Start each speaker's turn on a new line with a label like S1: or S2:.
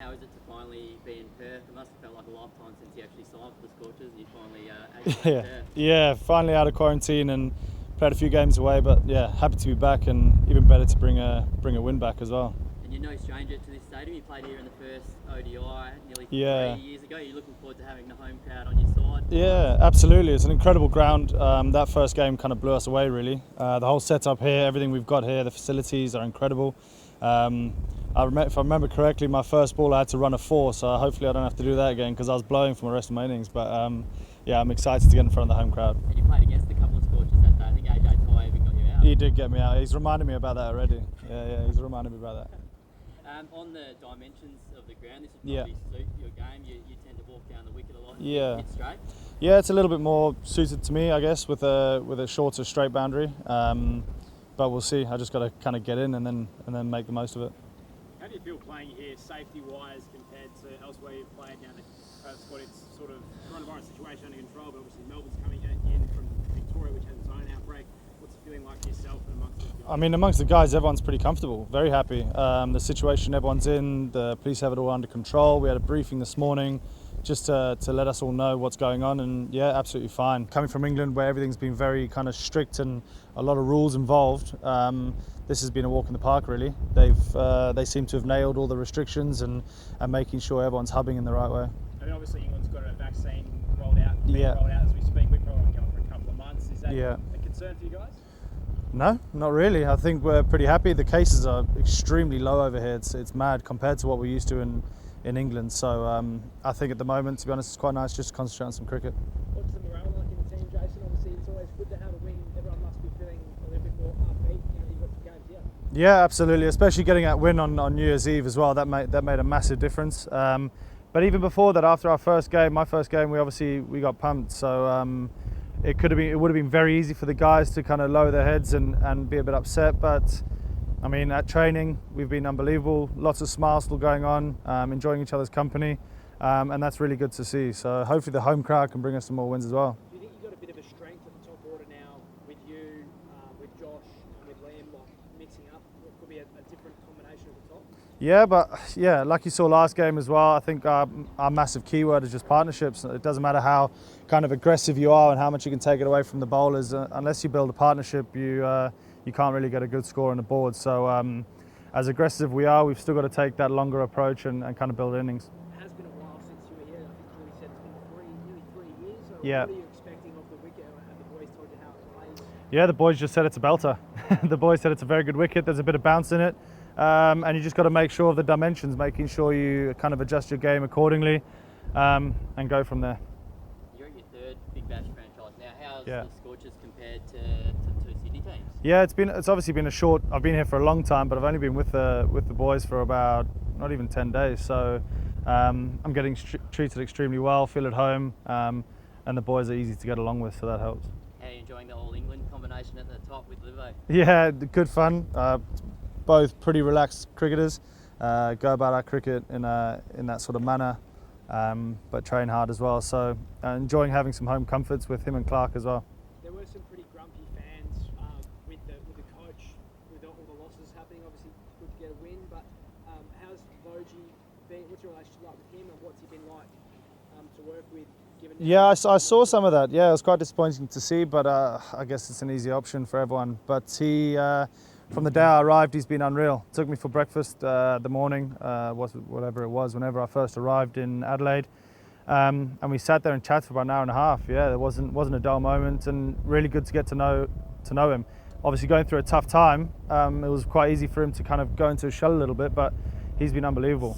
S1: How is it to finally be in Perth? It must have felt like a lifetime since you actually signed for the Scorchers and you finally actually Perth.
S2: Yeah, finally out of quarantine and played a few games away, but yeah, happy to be back and even better to bring a win back as well.
S1: And you're no stranger to this stadium. You played here in the first ODI nearly 3 years ago. You're looking forward to having the home crowd on your side?
S2: Yeah, absolutely. It's an incredible ground. That first game kind of blew us away, really. The whole setup here, everything we've got here, the facilities are incredible. If I remember correctly, my first ball I had to run a 4, so hopefully I don't have to do that again because I was blowing for the rest of my innings. But yeah, I'm excited to get in front of the home crowd.
S1: And you played against a couple of Scorchers that day. I think AJ Ty even got you out.
S2: He did get me out. He's reminded me about that already. Yeah, he's reminded me about that.
S1: On the dimensions of the ground, this would probably suit your game. You tend to walk down the wicket a lot and hit straight.
S2: Yeah, it's a little bit more suited to me, I guess, with a shorter straight boundary. But we'll see. I just got to kind of get in and then make the most of it.
S3: How do you feel playing here, safety-wise, compared to elsewhere you've played now that Perth Scorchers sort of coronavirus situation under control, but obviously Melbourne's coming in from Victoria, which has its own outbreak. What's it feeling like yourself and amongst the guys?
S2: I mean, amongst the guys, everyone's pretty comfortable, very happy. The situation everyone's in, the police have it all under control. We had a briefing this morning just to let us all know what's going on, and yeah, absolutely fine. Coming from England, where everything's been very kind of strict and a lot of rules involved, this has been a walk in the park, really. They seem to have nailed all the restrictions and making sure everyone's hubbing in the right way.
S3: I mean, obviously England's got a vaccine rolled out, rolled out as we speak. We've probably going for a couple of months. Is that a concern for you guys?
S2: No, not really. I think we're pretty happy. The cases are extremely low over here. It's mad compared to what we're used to in England. So I think at the moment, to be honest, it's quite nice just to concentrate on some cricket.
S3: What's the morale like in the team, Jason? Obviously, it's always good to have a win. Everyone must be feeling a little bit more upbeat. You've got some games here.
S2: Yeah, absolutely. Especially getting that win on New Year's Eve as well. That made a massive difference. But even before that, after our first game, my first game, we got pumped. So it would have been very easy for the guys to kind of lower their heads and be a bit upset. But I mean, at training, we've been unbelievable. Lots of smiles still going on, enjoying each other's company, and that's really good to see. So hopefully the home crowd can bring us some more wins as well.
S3: Do you think you've got a bit of a strength at the top order now with you, with Josh, and with Liam, like mixing up? What could be a different combination at the top?
S2: Yeah, but yeah, like you saw last game as well, I think our massive keyword is just partnerships. It doesn't matter how kind of aggressive you are and how much you can take it away from the bowlers. Unless you build a partnership, you can't really get a good score on the board. So as aggressive we are, we've still got to take that longer approach and kind of build innings.
S3: It has been a while since you were here. I think Julie said it's been nearly 3 years. So
S2: Yeah.
S3: What are you expecting of the wicket? Have the boys told you how it plays?
S2: Yeah, the boys just said it's a belter. The boys said it's a very good wicket. There's a bit of bounce in it. And you just got to make sure of the dimensions, making sure you kind of adjust your game accordingly and go from there.
S1: You're at your third Big Bash franchise now. How's
S2: Yeah.
S1: the Scorchers compared to two Sydney teams?
S2: Yeah, it's obviously been a short. I've been here for a long time, but I've only been with the boys for about not even 10 days. So I'm getting treated extremely well, feel at home, and the boys are easy to get along with, so that helps.
S1: How are you enjoying the All England combination at the top with Livo?
S2: Yeah, good fun. Both pretty relaxed cricketers. Go about our cricket in that sort of manner, but train hard as well. So enjoying having some home comforts with him and Clark as well.
S3: There were some pretty grumpy fans with the coach, with all the losses happening. Obviously, good to get a win, but how's Voji been? What's your relationship like with him, and what's he been like to work with?
S2: Yeah, I saw some of that. Yeah, it was quite disappointing to see, but I guess it's an easy option for everyone. But he, from the day I arrived, he's been unreal. Took me for breakfast the morning, whatever it was, whenever I first arrived in Adelaide. And we sat there and chatted for about an hour and a half. Yeah, there wasn't a dull moment, and really good to get to know him. Obviously going through a tough time, it was quite easy for him to kind of go into his shell a little bit, but he's been unbelievable.